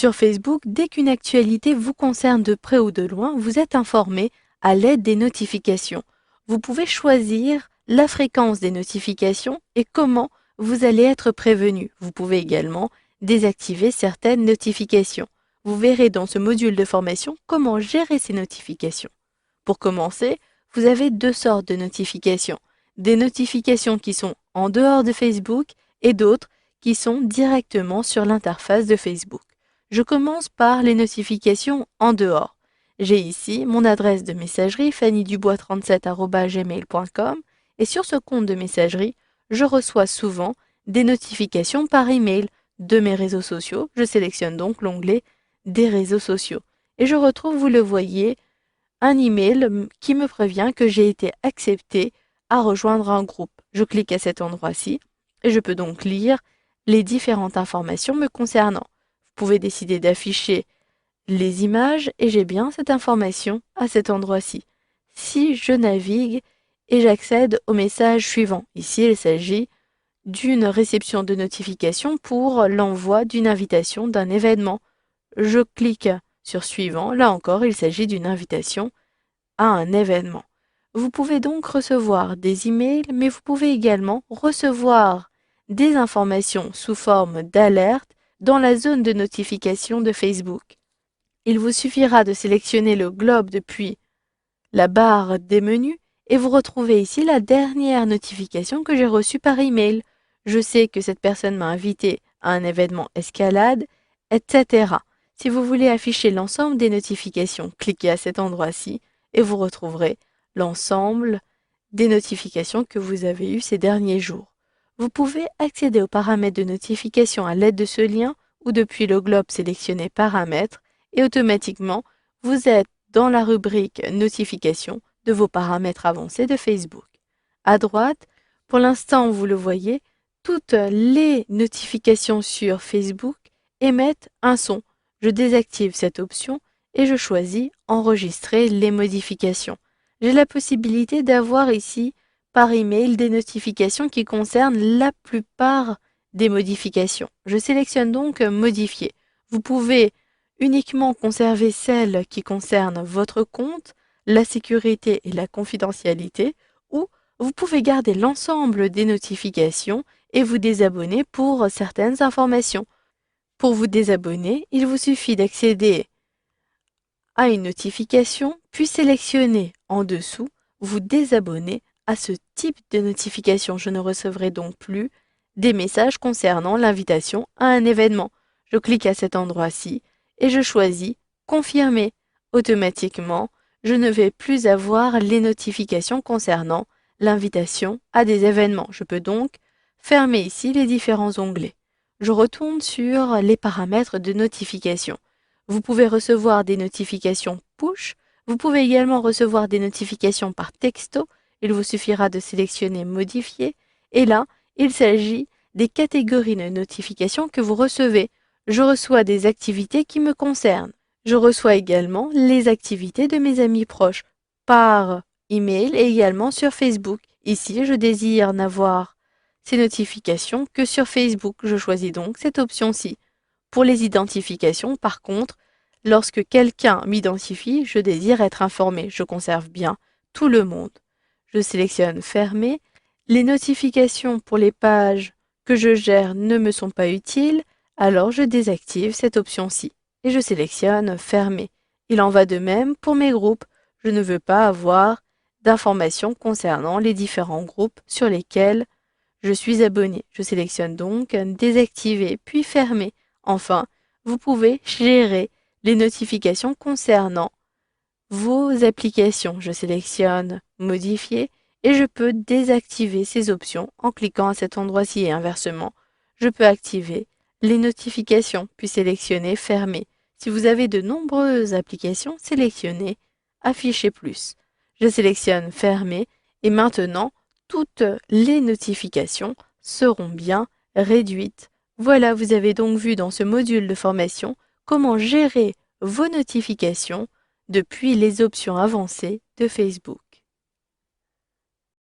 Sur Facebook, dès qu'une actualité vous concerne de près ou de loin, vous êtes informé à l'aide des notifications. Vous pouvez choisir la fréquence des notifications et comment vous allez être prévenu. Vous pouvez également désactiver certaines notifications. Vous verrez dans ce module de formation comment gérer ces notifications. Pour commencer, vous avez deux sortes de notifications. Des notifications qui sont en dehors de Facebook et d'autres qui sont directement sur l'interface de Facebook. Je commence par les notifications en dehors. J'ai ici mon adresse de messagerie fannydubois37@gmail.com et sur ce compte de messagerie, je reçois souvent des notifications par email de mes réseaux sociaux. Je sélectionne donc l'onglet des réseaux sociaux et je retrouve, vous le voyez, un email qui me prévient que j'ai été accepté à rejoindre un groupe. Je clique à cet endroit-ci et je peux donc lire les différentes informations me concernant. Vous pouvez décider d'afficher les images et j'ai bien cette information à cet endroit-ci. Si je navigue et j'accède au message suivant, ici il s'agit d'une réception de notification pour l'envoi d'une invitation d'un événement. Je clique sur suivant, là encore il s'agit d'une invitation à un événement. Vous pouvez donc recevoir des emails, mais vous pouvez également recevoir des informations sous forme d'alerte dans la zone de notification de Facebook. Il vous suffira de sélectionner le globe depuis la barre des menus et vous retrouvez ici la dernière notification que j'ai reçue par email. Je sais que cette personne m'a invité à un événement escalade, etc. Si vous voulez afficher l'ensemble des notifications, cliquez à cet endroit-ci et vous retrouverez l'ensemble des notifications que vous avez eues ces derniers jours. Vous pouvez accéder aux paramètres de notification à l'aide de ce lien ou depuis le globe sélectionné paramètres et automatiquement vous êtes dans la rubrique notifications de vos paramètres avancés de Facebook. À droite, pour l'instant vous le voyez, toutes les notifications sur Facebook émettent un son. Je désactive cette option et je choisis enregistrer les modifications. J'ai la possibilité d'avoir ici par email des notifications qui concernent la plupart des modifications. Je sélectionne donc modifier. Vous pouvez uniquement conserver celles qui concernent votre compte, la sécurité et la confidentialité, ou vous pouvez garder l'ensemble des notifications et vous désabonner pour certaines informations. Pour vous désabonner, il vous suffit d'accéder à une notification, puis sélectionner en dessous vous désabonner à ce type de notification. Je ne recevrai donc plus des messages concernant l'invitation à un événement. Je clique à cet endroit-ci et je choisis confirmer. Automatiquement, je ne vais plus avoir les notifications concernant l'invitation à des événements. Je peux donc fermer ici les différents onglets. Je retourne sur les paramètres de notification. Vous pouvez recevoir des notifications push. Vous pouvez également recevoir des notifications par texto. Il vous suffira de sélectionner modifier. Et là, il s'agit des catégories de notifications que vous recevez. Je reçois des activités qui me concernent. Je reçois également les activités de mes amis proches par email et également sur Facebook. Ici, je désire n'avoir ces notifications que sur Facebook. Je choisis donc cette option-ci. Pour les identifications, par contre, lorsque quelqu'un m'identifie, je désire être informé. Je conserve bien tout le monde. Je sélectionne fermer. Les notifications pour les pages que je gère ne me sont pas utiles, alors je désactive cette option-ci et je sélectionne fermer. Il en va de même pour mes groupes. Je ne veux pas avoir d'informations concernant les différents groupes sur lesquels je suis abonné. Je sélectionne donc désactiver puis fermer. Enfin, vous pouvez gérer les notifications concernant vos applications. Je sélectionne modifier et je peux désactiver ces options en cliquant à cet endroit-ci et inversement. Je peux activer les notifications puis sélectionner fermer. Si vous avez de nombreuses applications, sélectionnez afficher plus. Je sélectionne fermer et maintenant toutes les notifications seront bien réduites. Voilà, vous avez donc vu dans ce module de formation comment gérer vos notifications depuis les options avancées de Facebook.